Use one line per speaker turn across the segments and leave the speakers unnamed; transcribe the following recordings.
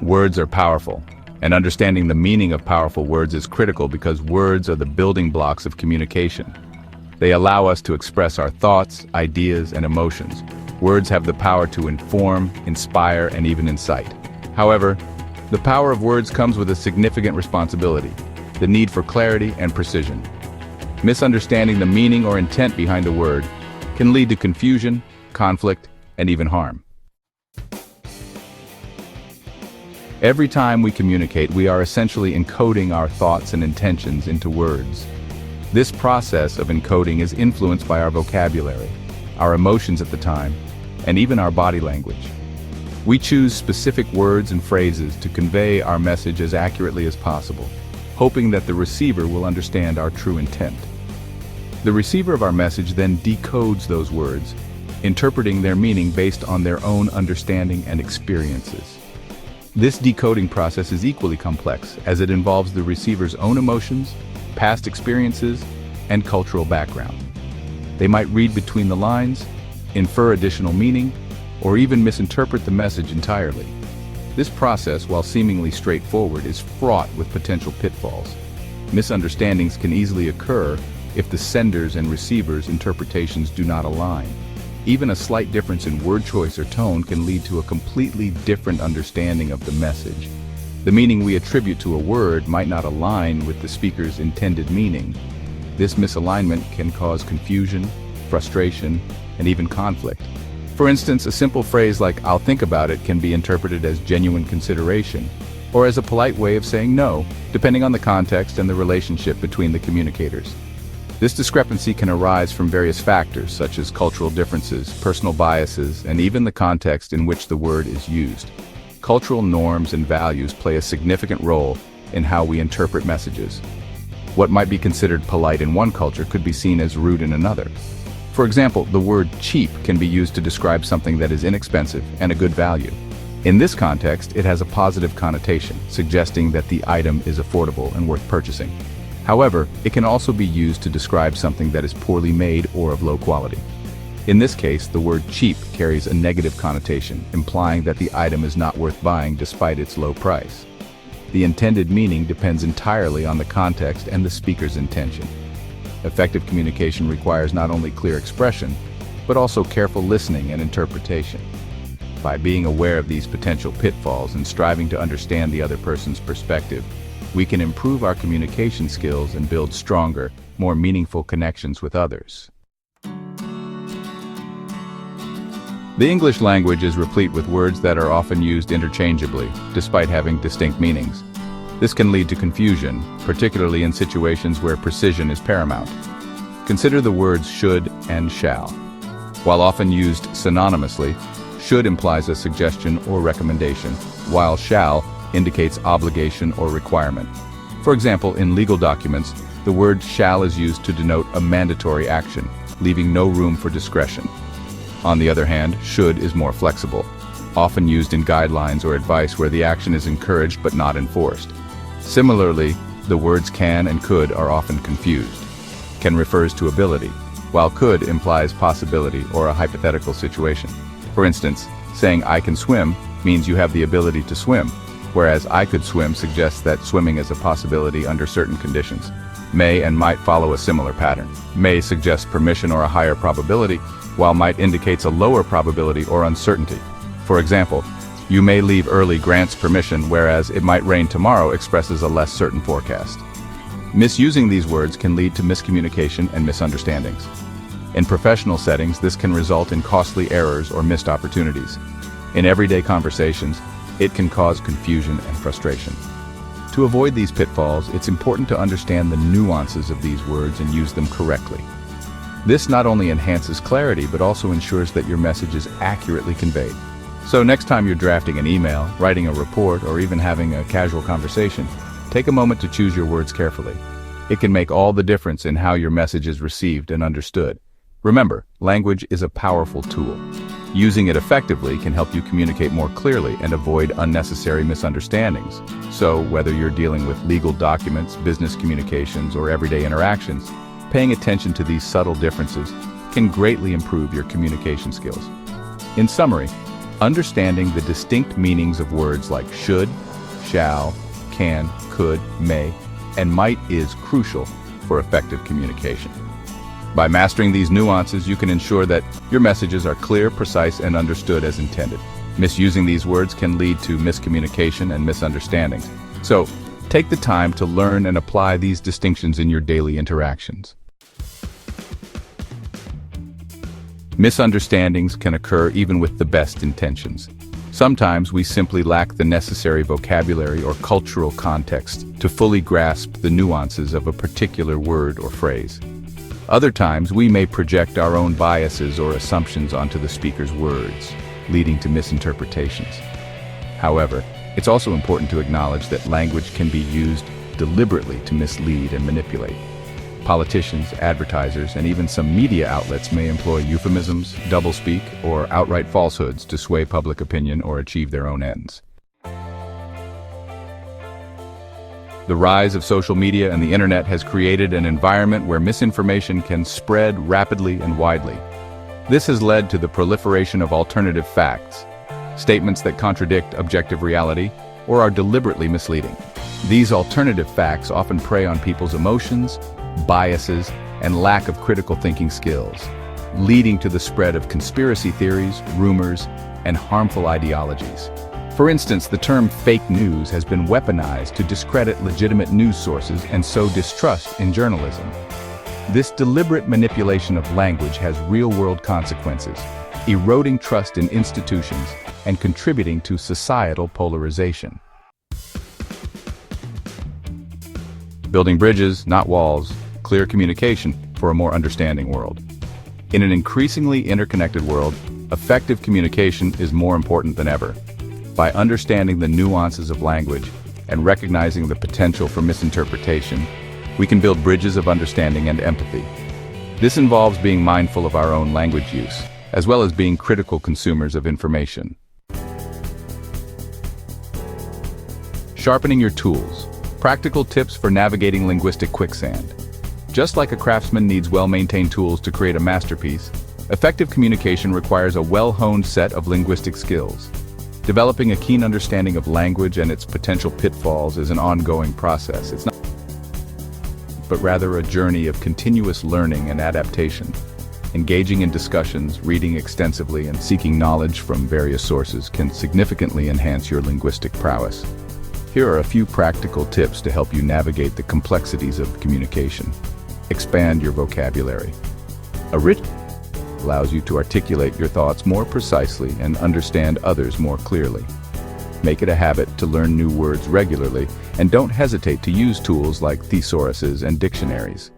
Words are powerful, and understanding the meaning of powerful words is critical because words are the building blocks of communication. They allow us to express our thoughts, ideas, and emotions. Words have the power to inform, inspire, and even incite. However, the power of words comes with a significant responsibility: the need for clarity and precision. Misunderstanding the meaning or intent behind a word can lead to confusion, conflict, and even harm. Every time we communicate, we are essentially encoding our thoughts and intentions into words. This process of encoding is influenced by our vocabulary, our emotions at the time, and even our body language. We choose specific words and phrases to convey our message as accurately as possible, hoping that the receiver will understand our true intent. The receiver of our message then decodes those words, interpreting their meaning based on their own understanding and experiences. This decoding process is equally complex, as it involves the receiver's own emotions, past experiences, and cultural background. They might read between the lines, infer additional meaning, or even misinterpret the message entirely. This process, while seemingly straightforward, is fraught with potential pitfalls. Misunderstandings can easily occur if the sender's and receiver's interpretations do not align. Even a slight difference in word choice or tone can lead to a completely different understanding of the message. The meaning we attribute to a word might not align with the speaker's intended meaning. This misalignment can cause confusion, frustration, and even conflict. For instance, a simple phrase like "I'll think about it" can be interpreted as genuine consideration, or as a polite way of saying no, depending on the context and the relationship between the communicators. This discrepancy can arise from various factors such as cultural differences, personal biases, and even the context in which the word is used. Cultural norms and values play a significant role in how we interpret messages. What might be considered polite in one culture could be seen as rude in another. For example, the word cheap can be used to describe something that is inexpensive and a good value. In this context, it has a positive connotation, suggesting that the item is affordable and worth purchasing. However, it can also be used to describe something that is poorly made or of low quality. In this case, the word cheap carries a negative connotation, implying that the item is not worth buying despite its low price. The intended meaning depends entirely on the context and the speaker's intention. Effective communication requires not only clear expression, but also careful listening and interpretation. By being aware of these potential pitfalls and striving to understand the other person's perspective, we can improve our communication skills and build stronger, more meaningful connections with others. The English language is replete with words that are often used interchangeably, despite having distinct meanings. This can lead to confusion, particularly in situations where precision is paramount. Consider the words should and shall. While often used synonymously, should implies a suggestion or recommendation, while shall indicates obligation or requirement. For example, in legal documents, the word shall is used to denote a mandatory action, leaving no room for discretion. On the other hand, should is more flexible, often used in guidelines or advice where the action is encouraged but not enforced. Similarly, the words can and could are often confused. Can refers to ability, while could implies possibility or a hypothetical situation. For instance, saying "I can swim" means you have the ability to swim, whereas "I could swim" suggests that swimming is a possibility under certain conditions. May and might follow a similar pattern. May suggests permission or a higher probability, while might indicates a lower probability or uncertainty. For example, "You may leave early" grants permission, whereas "it might rain tomorrow" expresses a less certain forecast. Misusing these words can lead to miscommunication and misunderstandings. In professional settings, this can result in costly errors or missed opportunities. In everyday conversations, it can cause confusion and frustration. To avoid these pitfalls, it's important to understand the nuances of these words and use them correctly. This not only enhances clarity, but also ensures that your message is accurately conveyed. So next time you're drafting an email, writing a report, or even having a casual conversation, take a moment to choose your words carefully. It can make all the difference in how your message is received and understood. Remember, language is a powerful tool. Using it effectively can help you communicate more clearly and avoid unnecessary misunderstandings. So, whether you're dealing with legal documents, business communications, or everyday interactions, paying attention to these subtle differences can greatly improve your communication skills. In summary, Understanding the distinct meanings of words like should, shall, can, could, may, and might is crucial for effective communication. By mastering these nuances, you can ensure that your messages are clear, precise, and understood as intended. Misusing these words can lead to miscommunication and misunderstandings. So, take the time to learn and apply these distinctions in your daily interactions. Misunderstandings can occur even with the best intentions. Sometimes we simply lack the necessary vocabulary or cultural context to fully grasp the nuances of a particular word or phrase. Other times, we may project our own biases or assumptions onto the speaker's words, leading to misinterpretations. However, it's also important to acknowledge that language can be used deliberately to mislead and manipulate. Politicians, advertisers, and even some media outlets may employ euphemisms, doublespeak, or outright falsehoods to sway public opinion or achieve their own ends. The rise of social media and the internet has created an environment where misinformation can spread rapidly and widely. This has led to the proliferation of alternative facts, statements that contradict objective reality or are deliberately misleading. These alternative facts often prey on people's emotions, biases, and lack of critical thinking skills, leading to the spread of conspiracy theories, rumors, and harmful ideologies. For instance, the term fake news has been weaponized to discredit legitimate news sources and sow distrust in journalism. This deliberate manipulation of language has real-world consequences, eroding trust in institutions and contributing to societal polarization. Building bridges, not walls, clear communication for a more understanding world. In an increasingly interconnected world, effective communication is more important than ever. By understanding the nuances of language and recognizing the potential for misinterpretation, we can build bridges of understanding and empathy. This involves being mindful of our own language use, as well as being critical consumers of information. Sharpening your tools. Practical tips for navigating linguistic quicksand. Just like a craftsman needs well-maintained tools to create a masterpiece, effective communication requires a well-honed set of linguistic skills. Developing a keen understanding of language and its potential pitfalls is an ongoing process. It's not, but rather a journey of continuous learning and adaptation. Engaging in discussions, reading extensively, and seeking knowledge from various sources can significantly enhance your linguistic prowess. Here are a few practical tips to help you navigate the complexities of communication. Expand your vocabulary. A rich allows you to articulate your thoughts more precisely and understand others more clearly. Make it a habit to learn new words regularly, and don't hesitate to use tools like thesauruses and dictionaries.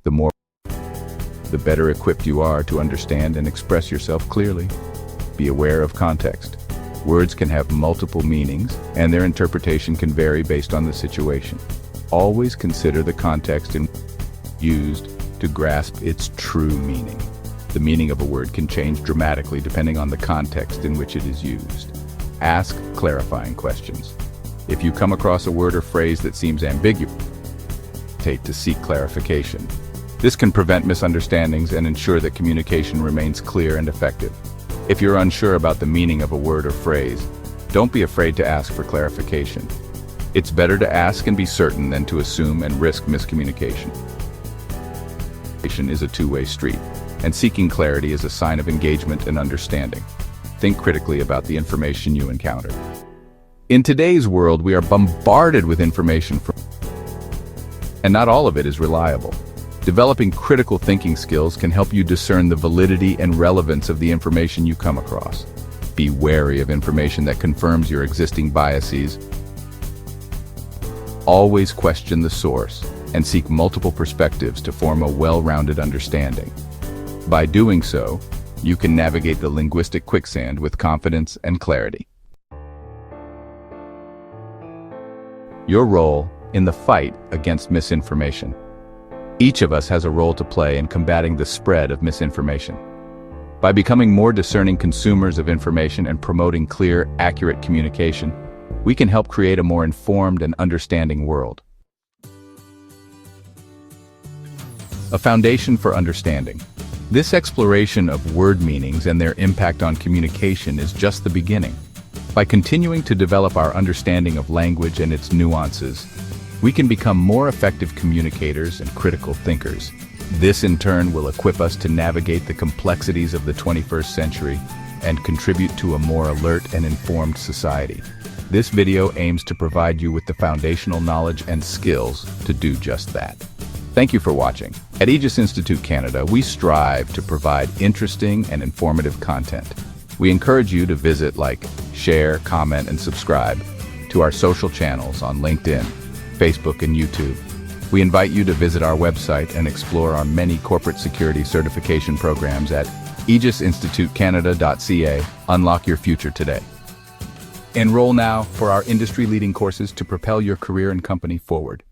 The better equipped you are to understand and express yourself clearly. Be aware of context. Words can have multiple meanings, and their interpretation can vary based on the situation. Always consider the context used to grasp its true meaning. The meaning of a word can change dramatically depending on the context in which it is used. Ask clarifying questions. If you come across a word or phrase that seems ambiguous, hesitate to seek clarification. This can prevent misunderstandings and ensure that communication remains clear and effective. If you're unsure about the meaning of a word or phrase, don't be afraid to ask for clarification. It's better to ask and be certain than to assume and risk miscommunication. Communication is a two-way street, and seeking clarity is a sign of engagement and understanding. Think critically about the information you encounter. In today's world, we are bombarded with information and not all of it is reliable. Developing critical thinking skills can help you discern the validity and relevance of the information you come across. Be wary of information that confirms your existing biases. Always question the source and seek multiple perspectives to form a well-rounded understanding. By doing so, you can navigate the linguistic quicksand with confidence and clarity. Your role in the fight against misinformation. Each of us has a role to play in combating the spread of misinformation. By becoming more discerning consumers of information and promoting clear, accurate communication, we can help create a more informed and understanding world. A foundation for understanding. This exploration of word meanings and their impact on communication is just the beginning. By continuing to develop our understanding of language and its nuances, we can become more effective communicators and critical thinkers. This in turn will equip us to navigate the complexities of the 21st century and contribute to a more alert and informed society. This video aims to provide you with the foundational knowledge and skills to do just that. Thank you for watching. At Aegis Institute Canada, we strive to provide interesting and informative content. We encourage you to visit, share, comment, and subscribe to our social channels on LinkedIn, Facebook, and YouTube. We invite you to visit our website and explore our many corporate security certification programs at aegisinstitutecanada.ca. Unlock your future today. Enroll now for our industry-leading courses to propel your career and company forward.